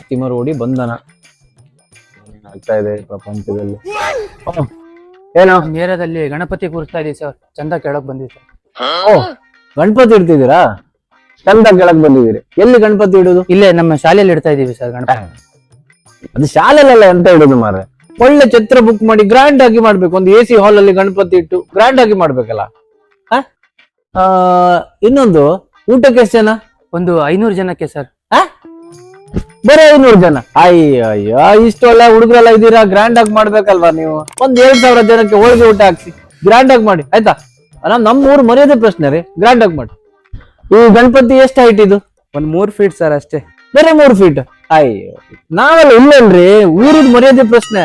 ತಿಮರೋಡಿ ಬಂಧನ ಆಗ್ತಾ ಇದೆ ಪ್ರಪಂಚದಲ್ಲಿ. ಏನೋ ನೇರದಲ್ಲಿ ಗಣಪತಿ ಕೂರಿಸ್ತಾ ಇದೀವಿ ಸರ್, ಚಂದ ಕೇಳಕ್ ಬಂದಿವಿ ಸರ್. ಓ ಗಣಪತಿ ಇಡ್ತಿದ್ದೀರಾ? ಚಂದ ಕೆಳಗ್ ಬಂದಿದ್ದೀರಿ. ಎಲ್ಲಿ ಗಣಪತಿ ಇಡುದು? ಇಲ್ಲೇ ನಮ್ಮ ಶಾಲೆಯಲ್ಲಿ ಇಡ್ತಾ ಇದೀವಿ ಸರ್ ಗಣಪತಿ. ಅದು ಶಾಲೆಲೆಲ್ಲ ಎಂತ ಇಡುದು ಮಾರ್ರೆ? ಒಳ್ಳೆ ಛತ್ರ ಬುಕ್ ಮಾಡಿ ಗ್ರ್ಯಾಂಡ್ ಆಗಿ ಮಾಡ್ಬೇಕು. ಒಂದು AC ಹಾಲ್ ಅಲ್ಲಿ ಗಣಪತಿ ಇಟ್ಟು ಗ್ರ್ಯಾಂಡ್ ಆಗಿ ಮಾಡ್ಬೇಕಲ್ಲ. ಇನ್ನೊಂದು ಊಟಕ್ಕೆ ಎಷ್ಟು ಜನ? ಒಂದು 500 ಜನಕ್ಕೆ ಸರ್. ಬರೀ 500 ಜನ? ಅಯ್ಯಯ್ಯೋ, ಇಷ್ಟೊಳ್ಳೆ ಹುಡುಗರೆಲ್ಲ ಇದ್ದೀರಾ, ಗ್ರ್ಯಾಂಡ್ ಆಗಿ ಮಾಡ್ಬೇಕಲ್ವಾ ನೀವು? ಒಂದ್ 7,000 ಜನಕ್ಕೆ ಹೋಳಿಗೆ ಊಟ ಹಾಕ್ಸಿ ಗ್ರ್ಯಾಂಡ್ ಆಗಿ ಮಾಡಿ ಆಯ್ತಾ? ನಮ್ಮೂರು ಮರ್ಯಾದೆ ಪ್ರಶ್ನೆ ರೀ, ಗ್ರ್ಯಾಂಡ್ ಆಗಿ ಮಾಡಿ. ಈ ಗಣಪತಿ ಎಷ್ಟು ಹೈಟ್ ಇದು? ಒಂದ್ 3 ಫೀಟ್ ಸರ್ ಅಷ್ಟೇ. ಬೇರೆ 3 ಫೀಟ್? ಅಯ್ಯೋ, ನಾವೆಲ್ಲ ಇಲ್ಲಲ್ರಿ, ಊರಿದ್ ಮರ್ಯಾದೆ ಪ್ರಶ್ನೆ.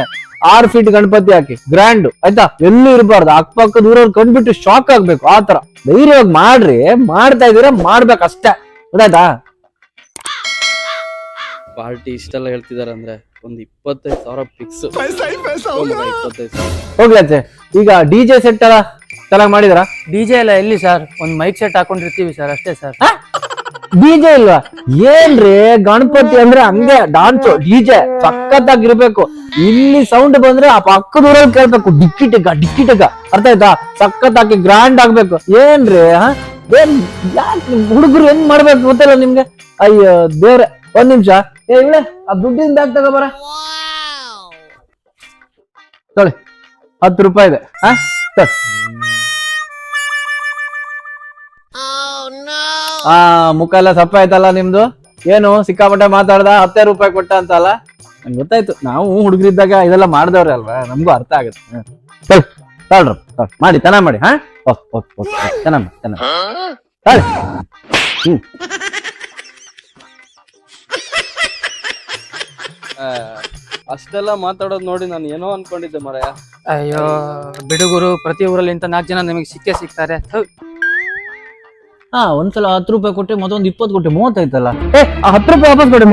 6 ಫೀಟ್ ಗಣಪತಿ ಹಾಕಿ ಗ್ರ್ಯಾಂಡ್ ಆಯ್ತಾ? ಎಲ್ಲೂ ಇರಬಾರ್ದು, ಅಕ್ಕಪಕ್ಕದ ಊರವ್ರು ಕಂಡ್ಬಿಟ್ಟು ಶಾಕ್ ಆಗ್ಬೇಕು. ಆತರ ಧೈರ್ಯವಾಗಿ ಮಾಡ್ರಿ. ಮಾಡ್ತಾ ಇದೀರಾ, ಮಾಡ್ಬೇಕಷ್ಟೇ, ಗೊತ್ತಾಯ್ತಾ? ಪಾರ್ಟಿ ಇಷ್ಟೆಲ್ಲ ಹೇಳ್ತಿದಾರೆ ಅಂದ್ರೆ ಒಂದು 25,000 ಫಿಕ್ಸ್. ಹೋಗ್ಲತ್ತೆ. ಈಗ DJ ಸೆಟ್ ಎಲ್ಲ ಚೆನ್ನಾಗಿ ಮಾಡಿದಾರ? DJ ಎಲ್ಲ ಎಲ್ಲಿ ಸರ್? ಒಂದ್ ಮೈಕ್ ಸೆಟ್ ಹಾಕೊಂಡಿರ್ತೀವಿ ಸರ್ ಅಷ್ಟೇ ಸರ್. DJ ಇಲ್ವಾ? ಏನ್ರಿ ಗಣಪತಿ ಅಂದ್ರೆ ಹಂಗೆ ಡಾನ್ಸ್ DJ ಸಖತ್ತಾಗಿರ್ಬೇಕು. ಇಲ್ಲಿ ಸೌಂಡ್ ಬಂದ್ರೆ ಆ ಪಕ್ಕದ ಊರಲ್ಲಿ ಕೇಳ್ಬೇಕು, ಡಿಕ್ಕಿ ಟಗ ಅರ್ಥ ಆಯ್ತಾ? ಸಖತ್ತಾಗಿ ಗ್ರ್ಯಾಂಡ್ ಆಗ್ಬೇಕು. ಏನ್ರಿ ಏನ್ ಯಾಕೆ ಹುಡುಗರು ಹೆಂಗ್ ಮಾಡ್ಬೇಕು ಗೊತ್ತಿಲ್ಲ ನಿಮ್ಗೆ? ಅಯ್ಯೋ ದೇವ್ರೆ, ಒಂದ್ ನಿಮಿಷ. ಇವಳೆ ಆ ದುಡ್ಡಿನ ಬ್ಯಾಗ್ ತಗೋಬರ. ತೊಳಿ, 10 ರೂಪಾಯಿ ಇದೆ. ಮುಖ ಎಲ್ಲ ಸಪ್ಪ ಆಯ್ತಲ್ಲ ನಿಮ್ದು. ಏನು ಸಿಕ್ಕಾಪಟ್ಟೆ ಮಾತಾಡ್ದ, 10 ರೂಪಾಯಿ ಕೊಟ್ಟ ಅಂತಲ್ಲ? ನಂಗೆ ಗೊತ್ತಾಯ್ತು, ನಾವು ಹುಡುಗರಿದ್ದಾಗ ಇದೆಲ್ಲ ಮಾಡ್ದವ್ರೆ ಅಲ್ವಾ, ನಮ್ಗೂ ಅರ್ಥ ಆಗುತ್ತೆ. ತಗೊಳ್ರಿ, ಮಾಡಿ ಚೆನ್ನಾಗ್ ಮಾಡಿ. ಚೆನ್ನಾಗ್ ಅಷ್ಟೆಲ್ಲ ಮಾತಾಡೋದ್ ನೋಡಿ ನಾನು ಏನೋ ಅನ್ಕೊಂಡಿದ್ದೆ ಮರಯ. ಅಯ್ಯೋ ಬಿಡುಗರು, ಪ್ರತಿ ಊರಲ್ಲಿ ಇಂತ 4 ಜನ ನಿಮಗೆ ಸಿಕ್ಕೇ ಸಿಗ್ತಾರೆ. ಒಂದ್ಸಲ 10 ರೂಪಾಯಿ ಕೊಟ್ಟೆ, ಮತ್ತೊಂದು 20 ಕೊಟ್ಟೆ, 30 ಆಯ್ತಲ್ಲ. 10 ರೂಪಾಯಿ ವಾಪಸ್ ಕೊಡಿ.